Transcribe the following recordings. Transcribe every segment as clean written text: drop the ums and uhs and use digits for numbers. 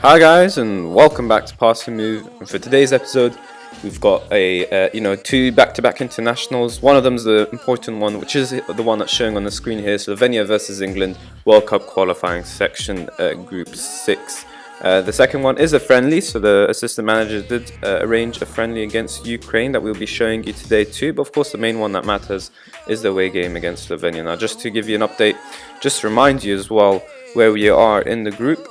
Hi guys, and welcome back to Pass and Move. And for today's episode, we've got two back-to-back internationals. One of them is the important one, which is the one that's showing on the screen here: Slovenia versus England, World Cup qualifying section, Group 6. The second one is a friendly, so the assistant manager did arrange a friendly against Ukraine that we'll be showing you today too. But of course, the main one that matters is the away game against Slovenia. Now, just to give you an update, just to remind you as well where we are in the group.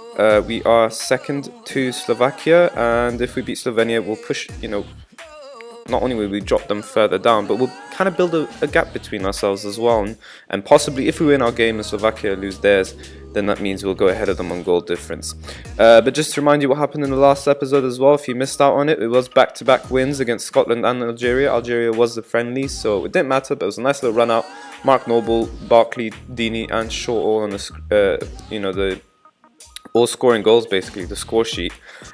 We are second to Slovakia, and if we beat Slovenia, we'll push, not only will we drop them further down, but we'll kind of build a gap between ourselves as well. And possibly, if we win our game and Slovakia lose theirs, then that means we'll go ahead of them on goal difference. But just to remind you what happened in the last episode as well, if you missed out on it, it was back-to-back wins against Scotland and Algeria. Algeria was the friendly, so it didn't matter, but it was a nice little run out. Mark Noble, Barkley, Deeney, and Shaw all on the all scoring goals, basically, the score sheet.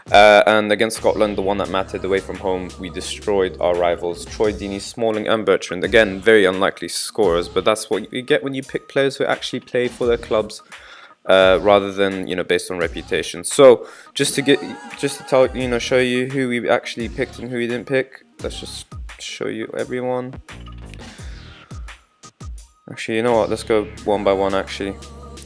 And against Scotland, the one that mattered away from home, we destroyed our rivals, Troy Deeney, Smalling and Bertrand. Again, very unlikely scorers, but that's what you get when you pick players who actually play for their clubs rather than, based on reputation. So just to show you who we actually picked and who we didn't pick, let's just show you everyone. Actually, you know what? Let's go one by one, actually.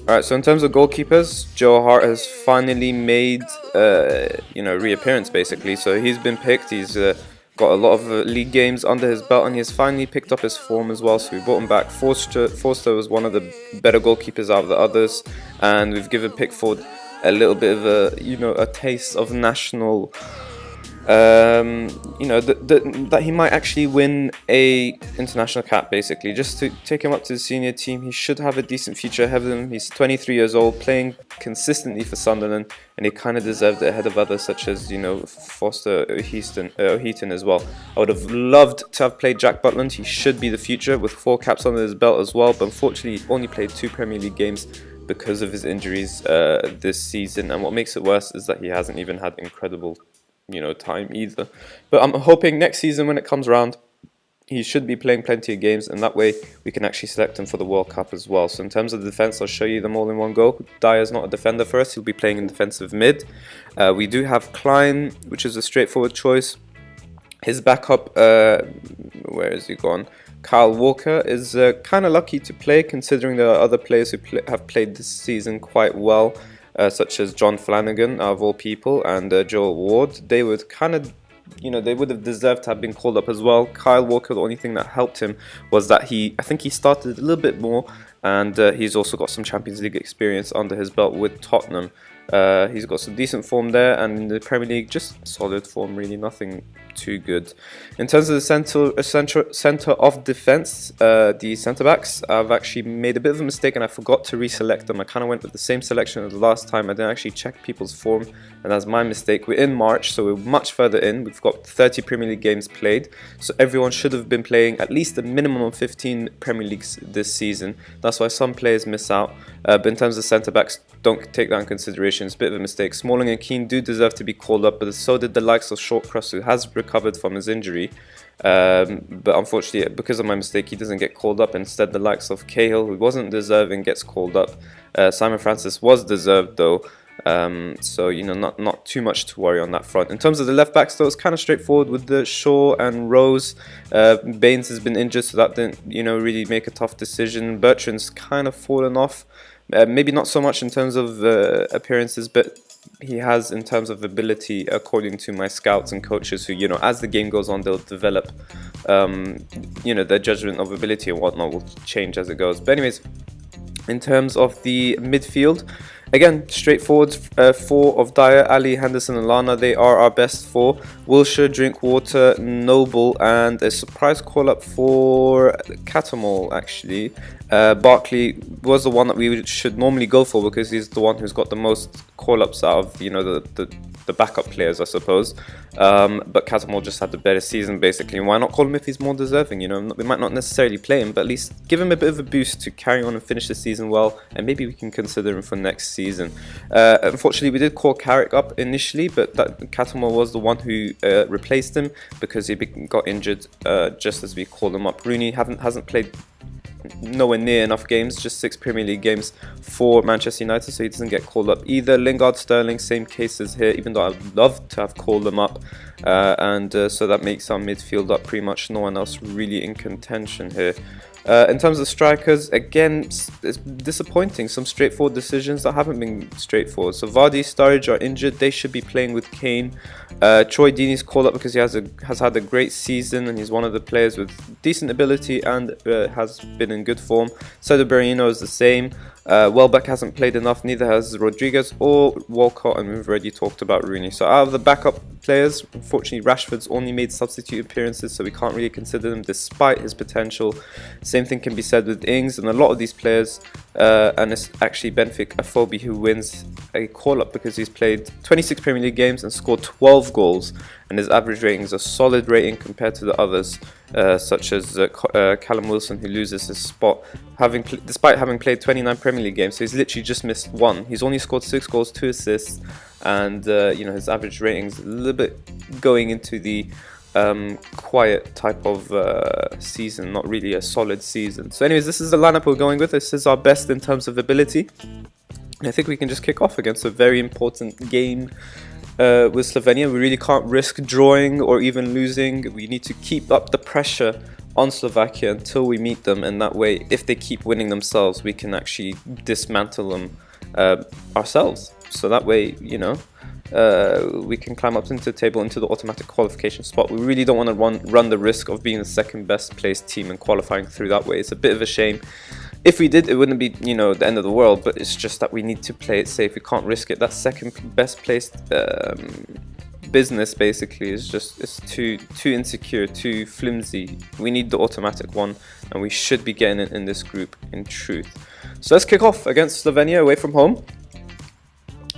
Alright, so in terms of goalkeepers, Joe Hart has finally made, reappearance basically. So he's been picked, he's got a lot of league games under his belt, and he's finally picked up his form as well. So we brought him back. Forster was one of the better goalkeepers out of the others, and we've given Pickford a little bit of a taste of national... that he might actually win a international cap, basically, just to take him up to the senior team. He should have a decent future ahead of him. He's 23 years old, playing consistently for Sunderland, and he kind of deserved it ahead of others such as, Foster, O'Heaton as well. I would have loved to have played Jack Butland. He should be the future with 4 caps under his belt as well, but unfortunately he only played 2 Premier League games because of his injuries this season, and what makes it worse is that he hasn't even had incredible time either. But I'm hoping next season when it comes around, he should be playing plenty of games, and that way we can actually select him for the World Cup as well. So in terms of the defense, I'll show you them all in one go. Dyer's not a defender for us, he'll be playing in defensive mid. We do have Klein, which is a straightforward choice. His backup, where is he gone? Kyle Walker is kind of lucky to play, considering there are other players who have played this season quite well. Such as John Flanagan, of all people, and Joel Ward. They would kind of, they would have deserved to have been called up as well. Kyle Walker, the only thing that helped him was that I think he started a little bit more, and he's also got some Champions League experience under his belt with Tottenham. He's got some decent form there, and in the Premier League, just solid form, really, nothing too good. In terms of the centre of defence, the centre-backs, I've actually made a bit of a mistake and I forgot to reselect them. I kind of went with the same selection as the last time. I didn't actually check people's form, and that's my mistake. We're in March, so we're much further in. We've got 30 Premier League games played, so everyone should have been playing at least a minimum of 15 Premier Leagues this season. That's why some players miss out. But in terms of centre-backs, don't take that in consideration. It's a bit of a mistake. Smalling and Keane do deserve to be called up, but so did the likes of Shawcross, who has recovered from his injury. But unfortunately, because of my mistake, he doesn't get called up. Instead, the likes of Cahill, who wasn't deserving, gets called up. Simon Francis was deserved, though. So, not too much to worry on that front. In terms of the left backs, though, it's kind of straightforward with the Shaw and Rose. Baines has been injured, so that didn't, really make a tough decision. Bertrand's kind of fallen off. Maybe not so much in terms of appearances, but he has in terms of ability, according to my scouts and coaches who, as the game goes on, they'll develop, their judgment of ability and whatnot will change as it goes. But anyways, in terms of the midfield, again, straightforward, 4 of Dyer, Ali, Henderson and Lana. They are our best 4. Wilshere, Drinkwater, Noble, and a surprise call-up for Catamol, actually. Barkley was the one that we should normally go for because he's the one who's got the most call-ups out of, the backup players, I suppose. But Catamol just had the better season, basically. Why not call him if he's more deserving? We might not necessarily play him, but at least give him a bit of a boost to carry on and finish the season well, and maybe we can consider him for next season. Unfortunately, we did call Carrick up initially, but that Catamol was the one who replaced him because he got injured just as we called him up. Rooney hasn't played nowhere near enough games, just 6 Premier League games for Manchester United, so he doesn't get called up either. Lingard, Sterling, same cases here, even though I'd love to have called them up. So that makes our midfield up pretty much. No one else really in contention here. In terms of strikers, again, it's disappointing. Some straightforward decisions that haven't been straightforward. So Vardy, Sturridge are injured. They should be playing with Kane. Troy Deeney's called up because he has had a great season and he's one of the players with decent ability and has been in good form. Sergio Berahino is the same. Welbeck hasn't played enough, neither has Rodriguez or Walcott, and we've already talked about Rooney. So out of the backup players, unfortunately Rashford's only made substitute appearances, so we can't really consider him despite his potential. Same thing can be said with Ings and a lot of these players, and it's actually Benfica Afobe who wins a call-up because he's played 26 Premier League games and scored 12 goals, and his average rating is a solid rating compared to the others, such as Callum Wilson, who loses his spot despite having played 29 Premier League games. So he's literally just missed one. He's only scored 6 goals, 2 assists, and his average rating's a little bit going into the quiet type of season, not really a solid season. So anyways, this is the lineup we're going with. This is our best in terms of ability, and I think we can just kick off against a very important game with Slovenia. We really can't risk drawing or even losing. We need to keep up the pressure on Slovakia until we meet them, and that way, if they keep winning themselves, we can actually dismantle them ourselves. So that way, we can climb up into the table, into the automatic qualification spot. We really don't want to run the risk of being the second best placed team and qualifying through that way. It's a bit of a shame. If we did, it wouldn't be, the end of the world, but it's just that we need to play it safe. We can't risk it. That second best placed business basically is just, it's too insecure, too flimsy. We need the automatic one, and we should be getting it in this group in truth. So let's kick off against Slovenia away from home.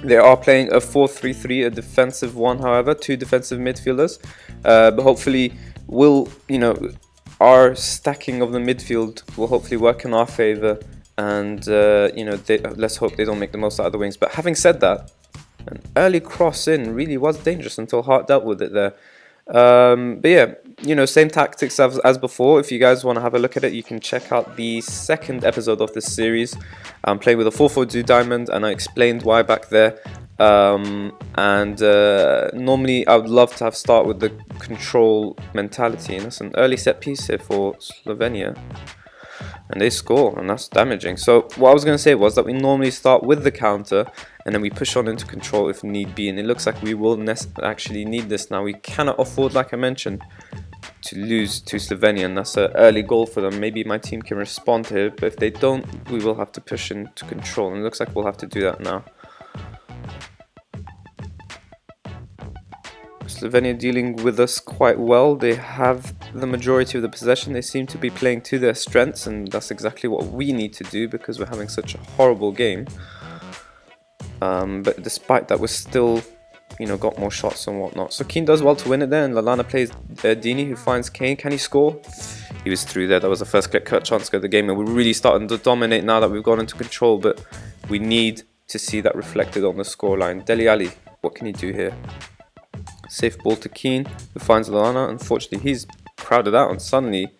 They are playing a 4-3-3, a defensive one, however, 2 defensive midfielders. But hopefully, our stacking of the midfield will hopefully work in our favour. And, let's hope they don't make the most out of the wings. But having said that, an early cross in really was dangerous until Hart dealt with it there. But yeah, same tactics as before. If you guys want to have a look at it, you can check out the second episode of this series. I'm playing with a 4-4-2 diamond, and I explained why back there. Normally I would love to have start with the control mentality, and that's an early set piece here for Slovenia. And they score, and that's damaging. So what I was going to say was that we normally start with the counter, and then we push on into control if need be. And it looks like we will actually need this now. We cannot afford, like I mentioned, to lose to Slovenia, and that's an early goal for them. Maybe my team can respond to it, but if they don't, we will have to push into control. And it looks like we'll have to do that now. Slovenia dealing with us quite well. They have the majority of the possession. They seem to be playing to their strengths, and that's exactly what we need to do because we're having such a horrible game. But despite that, we're still, got more shots and whatnot. So Keane does well to win it there, and Lallana plays Deeney, who finds Kane. Can he score? He was through there. That was the first clear-cut chance to go the game, and we're really starting to dominate now that we've gone into control. But we need to see that reflected on the scoreline. Dele Alli, what can he do here? Safe ball to Keane, who finds Lallana. Unfortunately, he's crowded out, and suddenly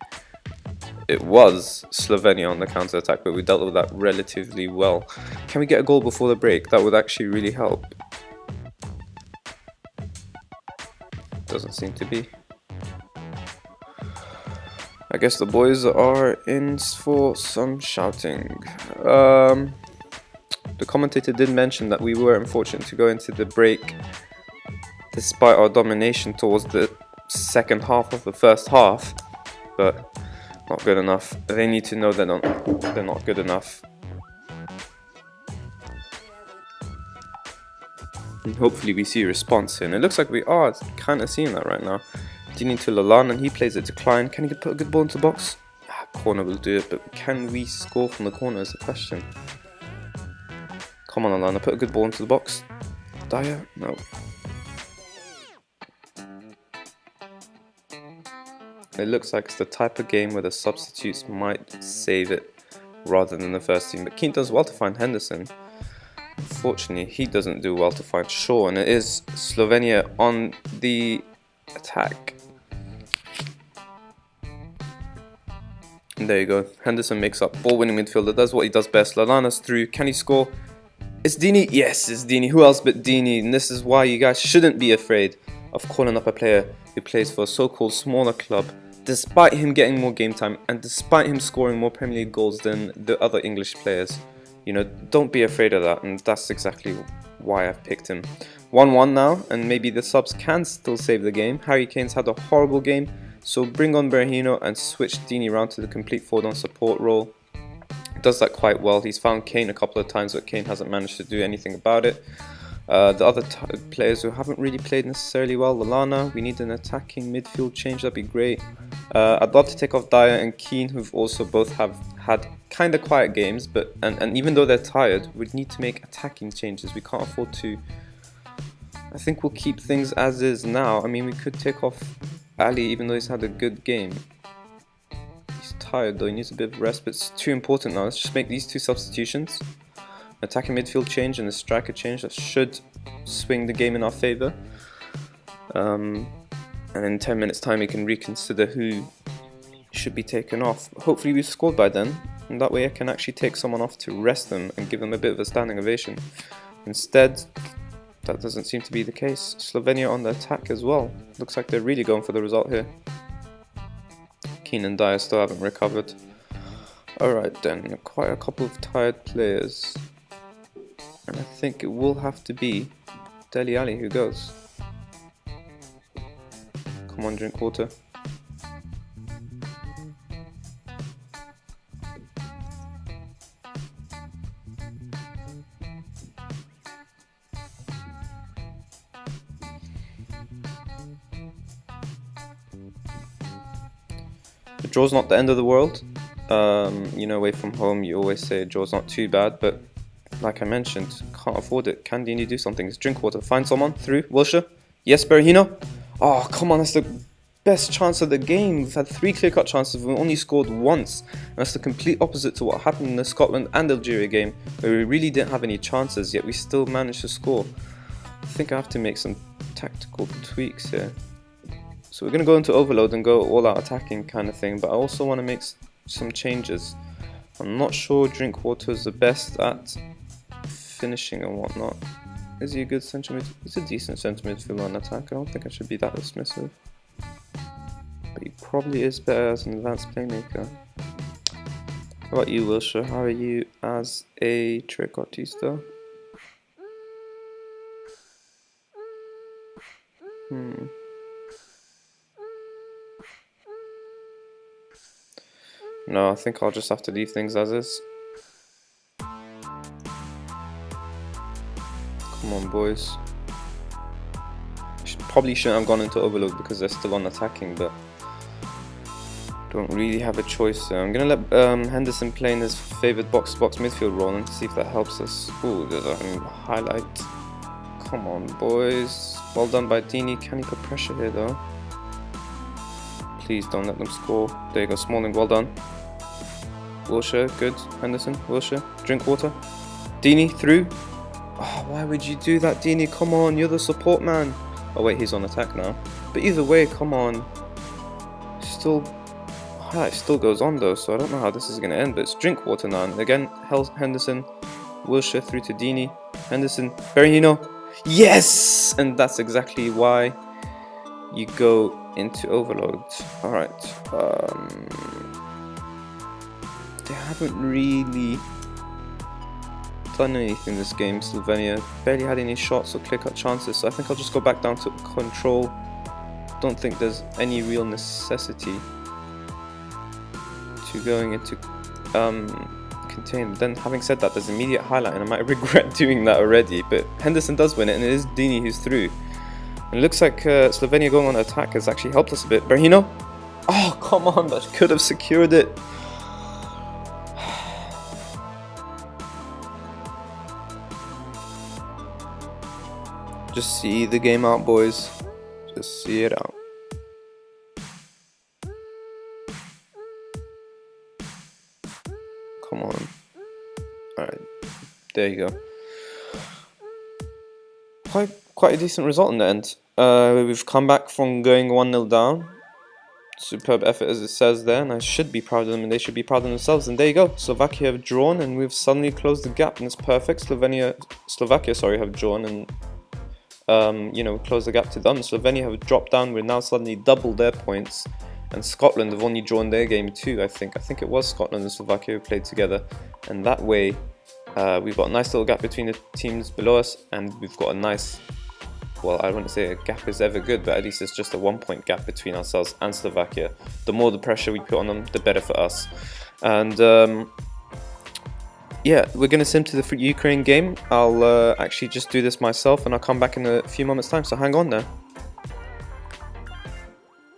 it was Slovenia on the counter-attack, but we dealt with that relatively well. Can we get a goal before the break? That would actually really help. Doesn't seem to be. I guess the boys are in for some shouting. The commentator did mention that we were unfortunate to go into the break despite our domination towards the second half of the first half, but not good enough. They need to know they're not good enough. And hopefully we see a response here, and it looks like we are kind of seeing that right now. Deeney to Lallana, and he plays it to Klein. Can he put a good ball into the box? Corner will do it, but can we score from the corner is the question. Come on, Lallana, put a good ball into the box. Dyer? No. It looks like it's the type of game where the substitutes might save it rather than the first team. But Keane does well to find Henderson. Unfortunately, he doesn't do well to find Shaw, and it is Slovenia on the attack. And there you go. Henderson makes up. Ball-winning midfielder. Does what he does best. Lallana's through. Can he score? It's Dini. Yes, it's Dini. Who else but Dini? And this is why you guys shouldn't be afraid of calling up a player who plays for a so-called smaller club, despite him getting more game time and despite him scoring more Premier League goals than the other English players. You know, don't be afraid of that, and that's exactly why I've picked him. 1-1 now, and maybe the subs can still save the game. Harry Kane's had a horrible game, so bring on Berahino and switch Dini around to the complete forward on support role. Does that quite well. He's found Kane a couple of times, but Kane hasn't managed to do anything about it. The other players who haven't really played necessarily well, Lallana, we need an attacking midfield change, that'd be great. I'd love to take off Dyer and Keane, who've also both have had kind of quiet games, but and even though they're tired, we'd need to make attacking changes. We can't afford to. I think we'll keep things as is now. I mean, we could take off Ali, even though he's had a good game. He's tired though, he needs a bit of rest, but it's too important now. Let's just make these two substitutions. Attacking midfield change and a striker change that should swing the game in our favour. And in 10 minutes time we can reconsider who should be taken off. Hopefully we've scored by then, and that way I can actually take someone off to rest them and give them a bit of a standing ovation. Instead, that doesn't seem to be the case. Slovenia on the attack as well. Looks like they're really going for the result here. Keane and Dyer still haven't recovered. Alright then, quite a couple of tired players. And I think it will have to be Dele Alli who goes. Come on, drink water. The draw's not the end of the world. You know, away from home, you always say a draw's not too bad, but like I mentioned, can't afford it. Can Dini do something? It's drink water. Find someone. Through. Wilshere. Yes, Berahino. Oh, come on. That's the best chance of the game. We've had 3 clear-cut chances. We've only scored once. And that's the complete opposite to what happened in the Scotland and Algeria game, where we really didn't have any chances, yet we still managed to score. I think I have to make some tactical tweaks here. So we're going to go into overload and go all-out attacking kind of thing, but I also want to make some changes. I'm not sure Drinkwater is the best at finishing and whatnot. Is he a good centre mid? He's a decent centre midfielder on attack. I don't think I should be that dismissive. But he probably is better as an advanced playmaker. How about you, Wilshere? How are you as a trequartista? No, I think I'll just have to leave things as is. Come on, boys. Probably shouldn't have gone into overload because they're still on attacking, but don't really have a choice there. I'm going to let Henderson play in his favoured box-to-box midfield role and see if that helps us. Ooh, there's a highlight. Come on, boys. Well done by Dini. Can he put pressure here, though? Please don't let them score. There you go, Smalling, well done. Wilshere, good. Henderson, Wilshere, Drinkwater. Dini, through. Oh, why would you do that, Dini? Come on, you're the support man. Oh wait, he's on attack now. But either way, come on. It still goes on though, so I don't know how this is going to end, but it's Drinkwater now. And again, Henderson, Wilshere through to Dini. Henderson, Berahino. Yes! And that's exactly why you go into overload. Alright. They haven't really done anything this game. Slovenia barely had any shots or clear-cut chances, so I think I'll just go back down to control. Don't think there's any real necessity to going into contain. Then having said that, there's immediate highlight and I might regret doing that already, but Henderson does win it and it is Dini who's through. And it looks like Slovenia going on attack has actually helped us a bit. Berahino. Oh, come on, that could have secured it. Just see the game out, boys. Just see it out. Come on. Alright, there you go. Quite a decent result in the end. We've come back from going 1-0 down superb effort as it says there, and I should be proud of them and they should be proud of themselves. And there you go, Slovakia have drawn and we've suddenly closed the gap, and it's perfect. Slovakia have drawn and you know, closed the gap to them. Slovenia have dropped down, we're now suddenly double their points, and Scotland have only drawn their game too. I think it was Scotland and Slovakia who played together, and that way we've got a nice little gap between the teams below us, and we've got a nice, well, I wouldn't say a gap is ever good, but at least it's just a 1 point gap between ourselves and Slovakia. The more the pressure we put on them, the better for us. And yeah, we're going to sim to the Ukraine game. I'll actually just do this myself and I'll come back in a few moments time, so hang on there.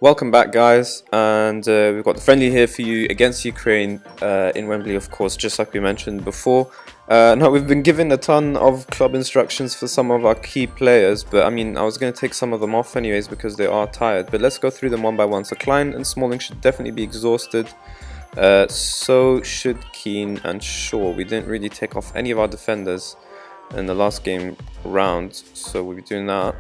Welcome back, guys, and we've got the friendly here for you against Ukraine in Wembley, of course, just like we mentioned before. Now, we've been given a ton of club instructions for some of our key players, but I mean, I was going to take some of them off anyways because they are tired, but let's go through them one by one. So Klein and Smalling should definitely be exhausted, so should Keane and Shaw. We didn't really take off any of our defenders in the last game round, so we'll be doing that.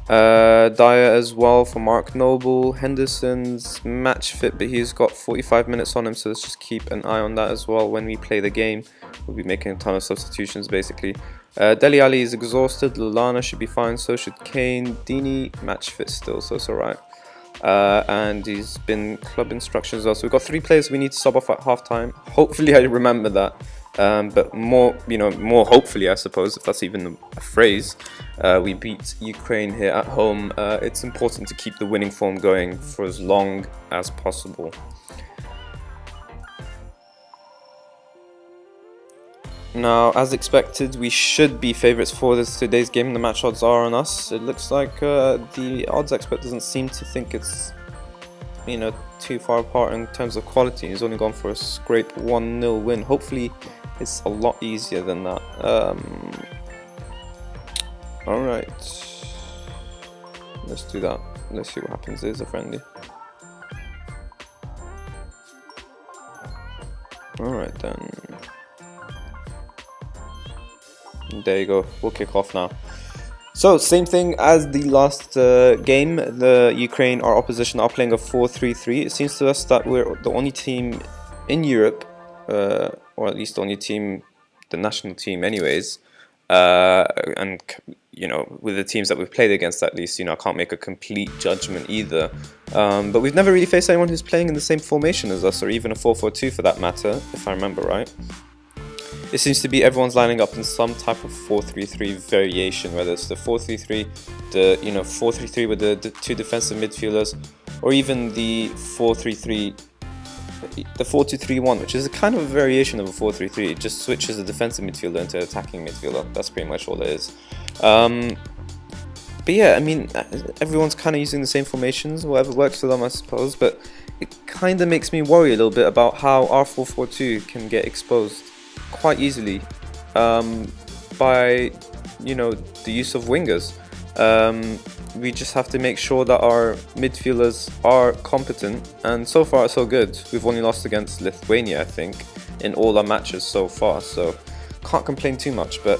Dyer as well for Mark Noble. Henderson's match fit, but he's got 45 minutes on him, so let's just keep an eye on that as well when we play the game. We'll be making a ton of substitutions basically. Dele Alli is exhausted. Lallana should be fine, so should Kane. Dini match fit still, so it's alright. And he's been club instructions as well. So we've got 3 players we need to sub off at half time. Hopefully I remember that. But more hopefully, I suppose, if that's even a phrase, we beat Ukraine here at home. It's important to keep the winning form going for as long as possible. Now, as expected, we should be favourites for today's game. The match odds are on us. It looks like the odds expert doesn't seem to think it's, you know, too far apart in terms of quality. He's only gone for a scrape 1-0 win. Hopefully it's a lot easier than that. Alright, let's do that. Let's see what happens. There's a friendly. Alright then. There you go, we'll kick off now. So, same thing as the last game. The Ukraine, our opposition, are playing a 4-3-3. It seems to us that we're the only team in Europe, or at least the only team, the national team anyways, and you know, with the teams that we've played against, at least, you know, I can't make a complete judgment either. But we've never really faced anyone who's playing in the same formation as us, or even a 4-4-2 for that matter, if I remember right. It seems to be everyone's lining up in some type of 4-3-3 variation, whether it's the 4-3-3, the 4-3-3 with the 2 defensive midfielders, or even the 4-3-3, the 4-2-3-1, which is a kind of a variation of a 4-3-3. It just switches the defensive midfielder into an attacking midfielder. That's pretty much all it is. But yeah, I mean, everyone's kind of using the same formations, whatever works for them, I suppose. But it kind of makes me worry a little bit about how our 4-4-2 can get exposed quite easily by, you know, the use of wingers. We just have to make sure that our midfielders are competent, and so far so good. We've only lost against Lithuania, I think, in all our matches so far, so can't complain too much. But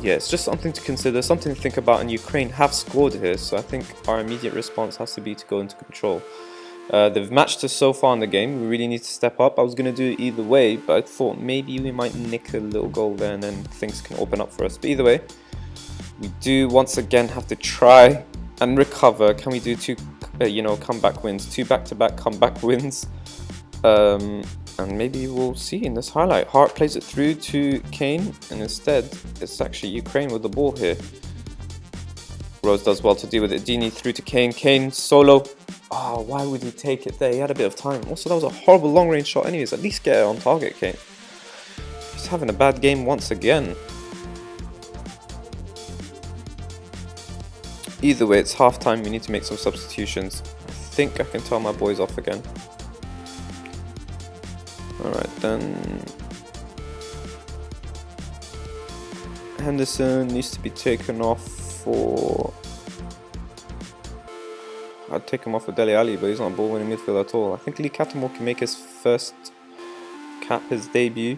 yeah, it's just something to consider, something to think about, and Ukraine have scored here, so I think our immediate response has to be to go into control. They've matched us so far in the game. We really need to step up. I was going to do it either way, but I thought maybe we might nick a little goal there and then things can open up for us. But either way, we do once again have to try and recover. Can we do 2 comeback wins, 2 back-to-back comeback wins? And maybe we'll see in this highlight. Hart plays it through to Kane, and instead it's actually Ukraine with the ball here. Rose does well to deal with it. Dini through to Kane. Kane solo. Oh, why would he take it there? He had a bit of time. Also, that was a horrible long-range shot anyways. At least get it on target, Kane. He's having a bad game once again. Either way, it's half-time. We need to make some substitutions. I think I can tell my boys off again. Alright, then. Henderson needs to be taken off for... I'd take him off for Dele Alli, but he's not a ball-winning midfielder at all. I think Lee Catamore can make his first cap, his debut.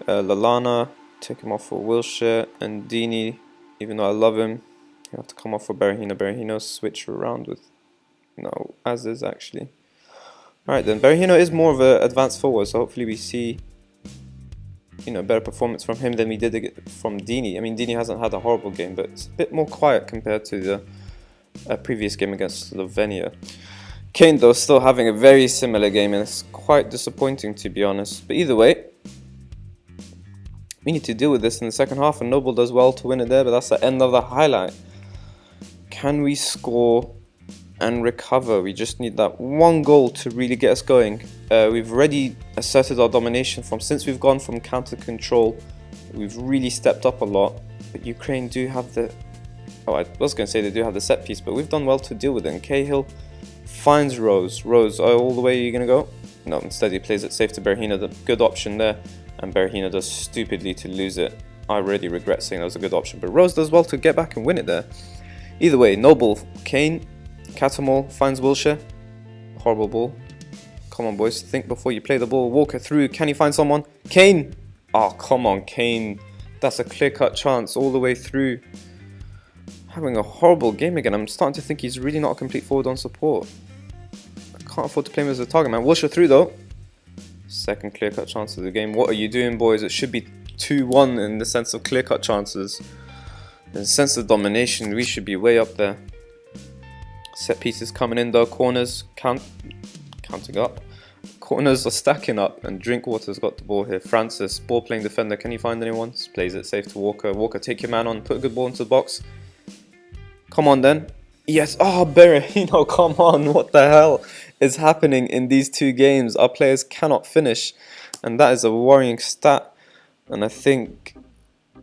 Lallana, take him off for Wilshere, and Dini, even though I love him, he'll have to come off for Berahino. Berahino switch around with No, as is actually. Alright then, Berahino is more of an advanced forward, so hopefully we see, you know, better performance from him than we did from Dini. I mean, Dini hasn't had a horrible game, but it's a bit more quiet compared to the previous game against Slovenia. Kane, though, still having a very similar game, and it's quite disappointing, to be honest. But either way, we need to deal with this in the second half, and Noble does well to win it there, but that's the end of the highlight. Can we score and recover? We just need that one goal to really get us going. We've already asserted our domination since we've gone from counter control. We've really stepped up a lot, but Ukraine do have the... Oh, I was going to say they do have the set piece, but we've done well to deal with it. And Cahill finds Rose. Rose, all the way you're going to go? No, instead he plays it safe to Berahino. The good option there, and Berahino does stupidly to lose it. I really regret saying that was a good option, but Rose does well to get back and win it there. Either way, Noble, Kane, Catamol finds Wilshere. Horrible ball. Come on, boys, think before you play the ball. Walker through, can he find someone? Kane! Oh, come on, Kane. That's a clear-cut chance all the way through. Having a horrible game again. I'm starting to think he's really not a complete forward on support. I can't afford to play him as a target man. Wilshere through though. Second clear-cut chance of the game. What are you doing, boys? It should be 2-1 in the sense of clear-cut chances. In the sense of domination, we should be way up there. Set pieces coming in though. Corners counting up. Corners are stacking up, and Drinkwater's got the ball here. Francis, ball playing defender. Can he find anyone? Plays it safe to Walker. Walker, take your man on. Put a good ball into the box. Come on then. Yes. Oh, Berahino, come on. What the hell is happening in these two games? Our players cannot finish, and that is a worrying stat. And I think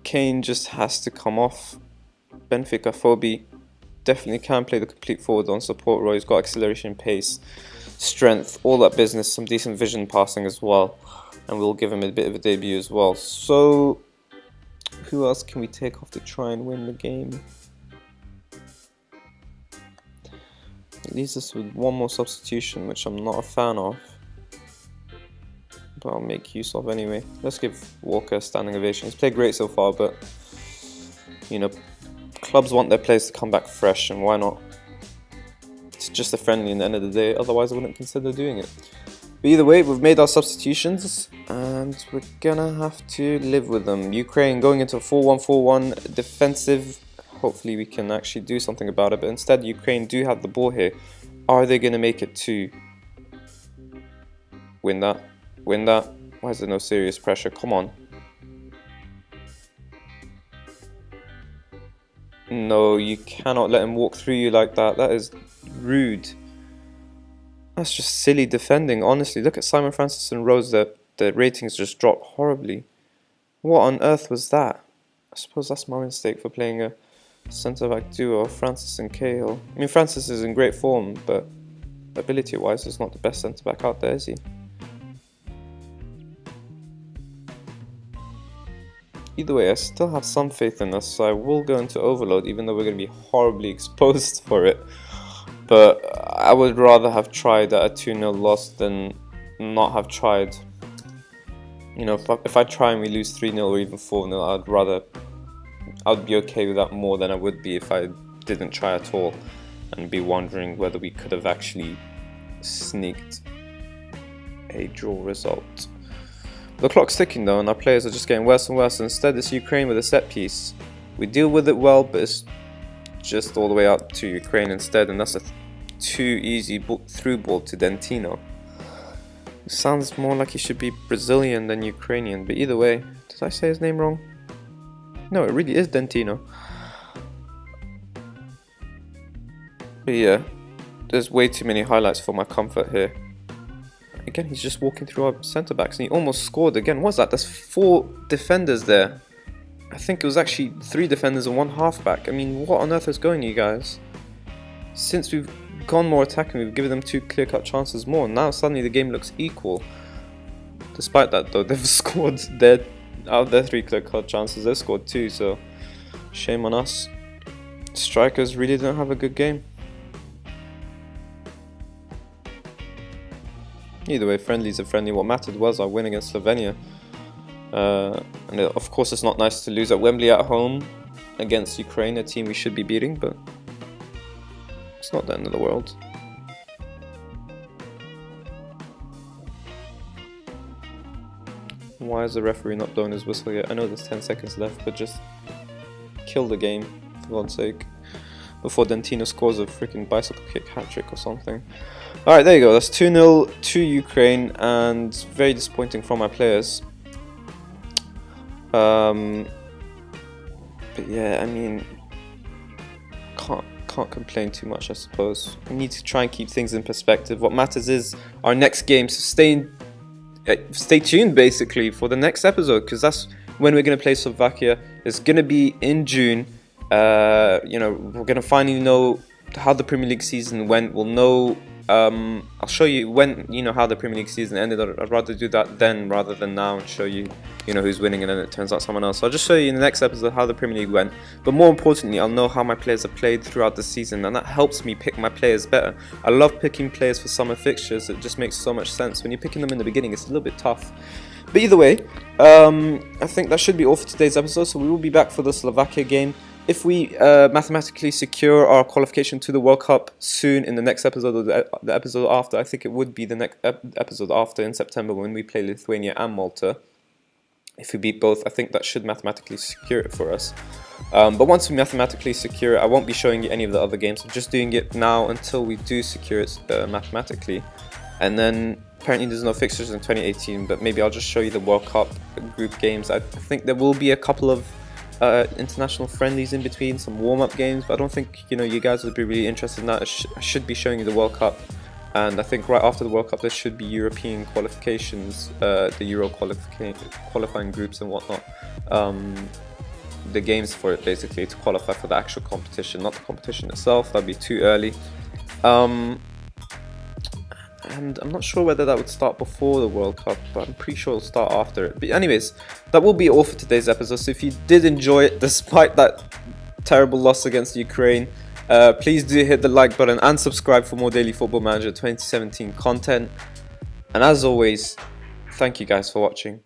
Kane just has to come off. Benfica Phoebe definitely can play the complete forward on support role. He's got acceleration, pace, strength, all that business, some decent vision passing as well. And we'll give him a bit of a debut as well. So, who else can we take off to try and win the game? It leaves us with one more substitution, which I'm not a fan of, but I'll make use of anyway. Let's give Walker a standing ovation. He's played great so far, but you know, clubs want their players to come back fresh, and why not? It's just a friendly in the end of the day, otherwise I wouldn't consider doing it. But either way, we've made our substitutions, and we're gonna have to live with them. Ukraine going into a 4-1-4-1 defensive. Hopefully we can actually do something about it, but instead Ukraine do have the ball here. Are they going to make it to win that? Win that? Why is there no serious pressure? Come on. No, you cannot let him walk through you like that. That is rude. That's just silly defending, honestly. Look at Simon Francis and Rose. The ratings just dropped horribly. What on earth was that? I suppose that's my mistake for playing a centre-back duo, Francis and Cahill. I mean, Francis is in great form, but ability-wise, he's not the best centre-back out there, is he? Either way, I still have some faith in us, so I will go into overload, even though we're going to be horribly exposed for it. But I would rather have tried at a 2-0 loss than not have tried. You know, if I try and we lose 3-0 or even 4-0, I'd be okay with that more than I would be if I didn't try at all and be wondering whether we could have actually sneaked a draw result. The clock's ticking though, and our players are just getting worse and worse. Instead, it's Ukraine with a set piece. We deal with it well, but it's just all the way out to Ukraine instead, and that's a too easy through ball to Dentino. It sounds more like he should be Brazilian than Ukrainian, but either way, did I say his name wrong? No, it really is Dentino. But yeah, there's way too many highlights for my comfort here. Again, he's just walking through our centre-backs, and he almost scored again. What's that? There's 4 defenders there. I think it was actually 3 defenders and 1 half-back. I mean, what on earth is going, you guys? Since we've gone more attacking, we've given them 2 clear-cut chances more. Now suddenly the game looks equal. Despite that, though, they've scored out of their 3 clear-cut chances, they've scored 2, so shame on us. Strikers really don't have a good game. Either way, friendly's a friendly. What mattered was our win against Slovenia. And of course, it's not nice to lose at Wembley at home against Ukraine, a team we should be beating, but it's not the end of the world. Why is the referee not blowing his whistle yet? I know there's 10 seconds left, but just kill the game, for God's sake, before Dentino scores a freaking bicycle kick hat-trick or something. Alright, there you go. That's 2-0 to Ukraine, and very disappointing from my players. But yeah, I mean, can't complain too much, I suppose. We need to try and keep things in perspective. What matters is our next game, so stay tuned basically for the next episode, because that's when we're going to play Slovakia. It's going to be in June. You know, we're going to finally know how the Premier League season went. We'll know, I'll show you when, you know, how the Premier League season ended. I'd rather do that then rather than now and show you, you know, who's winning and then it turns out someone else. So I'll just show you in the next episode how the Premier League went. But more importantly, I'll know how my players have played throughout the season, and that helps me pick my players better. I love picking players for summer fixtures. It just makes so much sense. When you're picking them in the beginning, it's a little bit tough. But either way, I think that should be all for today's episode. So we will be back for the Slovakia game. If we mathematically secure our qualification to the World Cup soon, in the next episode or the episode after, I think it would be the next episode after in September when we play Lithuania and Malta. If we beat both, I think that should mathematically secure it for us. But once we mathematically secure it, I won't be showing you any of the other games. I'm just doing it now until we do secure it mathematically. And then apparently there's no fixtures in 2018, but maybe I'll just show you the World Cup group games. I think there will be a couple of international friendlies in between, some warm-up games, but I don't think, you know, you guys would be really interested in that. I should be showing you the World Cup, and I think right after the World Cup there should be European qualifications, the Euro qualifying groups and whatnot, the games for it basically, to qualify for the actual competition, not the competition itself. That'd be too early. And I'm not sure whether that would start before the World Cup, but I'm pretty sure it'll start after it. But anyways, that will be all for today's episode. So if you did enjoy it, despite that terrible loss against Ukraine, please do hit the like button and subscribe for more Daily Football Manager 2017 content. And as always, thank you guys for watching.